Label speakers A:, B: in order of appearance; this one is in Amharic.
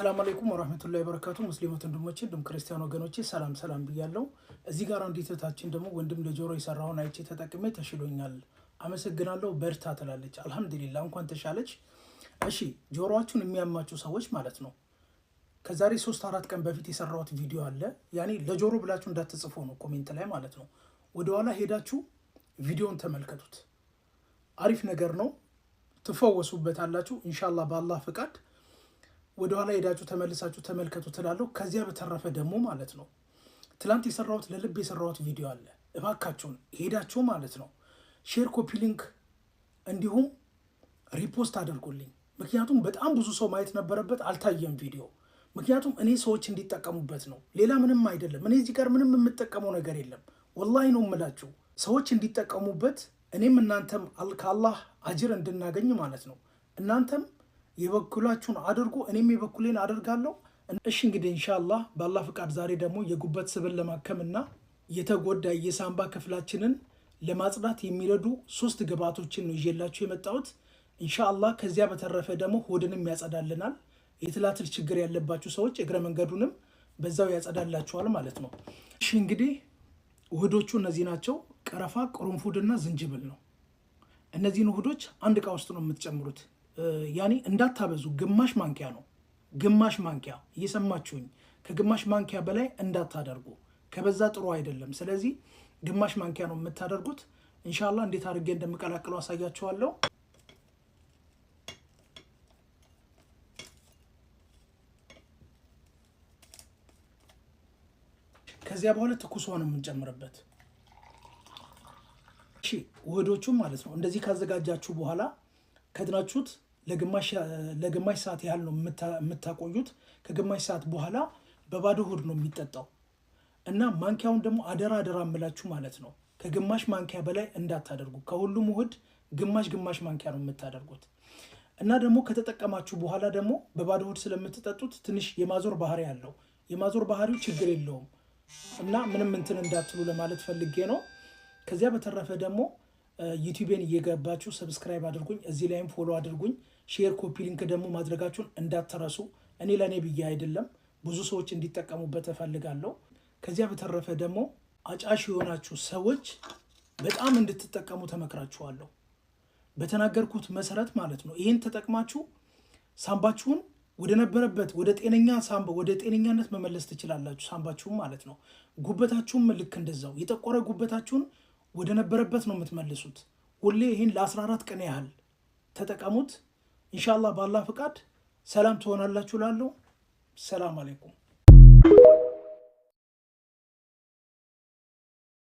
A: ሰላም አለይኩም ወራህመቱላሂ ወበረካቱ። ሙስሊሞች ወንድሞቼ እንዲሁም ክርስቲያን ወገኖቼ ሰላም ብያለሁ። እዚህ ጋር አንዲት እህታችን ደግሞ ወንድም ለጆሮ የሰራውን አይቼ ተጠቅሜ ተሽሎኛል፣ አመሰግናለሁ፣ በርታ ትላለች። አልሐምዱሊላህ እንኳን ተሻለች። እሺ ጆሮአችሁን የሚያማችሁ ሰዎች ማለት ነው ከዛሬ 3-4 ቀን በፊት የሰራሁት ቪዲዮ አለ። ያኔ ለጆሮ ብላችሁ እንዳትጽፉ ነው ኮሜንት ላይ ማለት ነው። ወደኋላ ሄዳችሁ ቪዲዮን ተመልከቱት። አሪፍ ነገር ነው፣ ትፈወሱበታላችሁ ኢንሻአላህ በአላህ ፍቃድ። ወደኋላ ሄዳችሁ ተመልሳችሁ ተመልከቱ ትላለሁ። ከዚያ በተረፈ ደግሞ ማለት ነው ትላንት የሰራሁት ለልብ የሰራሁት ቪዲዮ አለ። እባካችሁን ሄዳችሁ ማለት ነው ሼር፣ ኮፒ ሊንክ እንዲሁም ሪፖስት አድርጉልኝ። ምክንያቱም በጣም ብዙ ሰው ማየት ነበረበት፣ አልታየም ቪዲዮ። ምክንያቱም እኔ ሰዎች እንዲጠቀሙበት ነው፣ ሌላ ምንም አይደለም። እኔ እዚህ ጋር ምንም የምጠቀመው ነገር የለም። ወላሂ ነው የምላችሁ፣ ሰዎች እንዲጠቀሙበት፣ እኔም እናንተም ከአላህ አጅር እንድናገኝ ማለት ነው። እናንተም የበኩላችሁን አድርጉ፣ እኔም የበኩሌን አደርጋለሁ። እሺ እንግዲህ ኢንሻአላህ በአላህ ፍቃድ ዛሬ ደግሞ የጉበት ስብን ለማከምና የተጎዳ የሳምባ ክፍላችንን ለማጽዳት የሚረዱ 3 ግብአቶችን ነው ይዤላችሁ የመጣሁት ኢንሻአላህ። ከዚያ በተረፈ ደግሞ ሆድንም ያጸዳልናል። የትላትል ችግር ያለባችሁ ሰዎች እግረ መንገዱንም በዛው ያጸዳላችኋል ማለት ነው። እሺ እንግዲህ ውህዶቹ እነዚህ ናቸው። ቀረፋ፣ ቅርንፉድና ዝንጅብል ነው። እነዚህን ውህዶች አንድ እቃ ውስጥ ነው የምትጨምሩት። ያኔ እንዳታበዙ፣ ግማሽ ማንኪያ ነው። ግማሽ ማንኪያ እየሰማችሁኝ፣ ከግማሽ ማንኪያ በላይ እንዳታደርጉ፣ ከበዛ ጥሩ አይደለም። ስለዚህ ግማሽ ማንኪያ ነው የምታደርጉት። ኢንሻአላህ እንዴት አድርጌ እንደምቀላቅለው አሳያችኋለሁ። ከዚያ በኋላ ትኩስ ውሃ ነው የምንጨምርበት። እሺ ውህዶቹም ማለት ነው እንደዚህ ካዘጋጃችሁ በኋላ ከድናችሁት ለግማሽ ሰዓት ያህል ነው የምታቆዩት። ከግማሽ ሰዓት በኋላ በባዶ ሆድ ነው የሚጠጣው እና ማንኪያውን ደግሞ አደራ እምላችሁ ማለት ነው ከግማሽ ማንኪያ በላይ እንዳታደርጉ። ከሁሉም ውህድ ግማሽ ማንኪያ ነው የምታደርጉት። እና ደግሞ ከተጠቀማችሁ በኋላ ደግሞ በባዶ ሆድ ስለምትጠጡት ትንሽ የማዞር ባህሪ ያለው፣ የማዞር ባህሪው ችግር የለውም እና ምንም እንትን እንዳትሉ ለማለት ፈልጌ ነው። ከዚያ በተረፈ ደግሞ ዩቲዩብን እየገባችሁ ሰብስክራይብ አድርጉኝ፣ እዚህ ላይም ፎሎ አድርጉኝ። ሼር፣ ኮፒ ሊንክ ደግሞ ማድረጋችሁን እንዳትረሱ። እኔ ለእኔ ብዬ አይደለም፣ ብዙ ሰዎች እንዲጠቀሙበት እፈልጋለሁ። ከዚያ በተረፈ ደግሞ አጫሽ የሆናችሁ ሰዎች በጣም እንድትጠቀሙ ተመክራችኋለሁ። በተናገርኩት መሰረት ማለት ነው። ይህን ተጠቅማችሁ ሳምባችሁን ወደ ነበረበት ወደ ጤነኛነት መመለስ ትችላላችሁ። ሳምባችሁን ማለት ነው። ጉበታችሁም ልክ እንደዛው የጠቆረ ጉበታችሁን ወደ ነበረበት ነው የምትመልሱት። ሁሌ ይህን ለ14 ቀን ያህል ተጠቀሙት። ኢንሻአላህ በአላህ ፍቃድ ሰላም ትሆናላችሁ። ላለው ሰላም አለይኩም።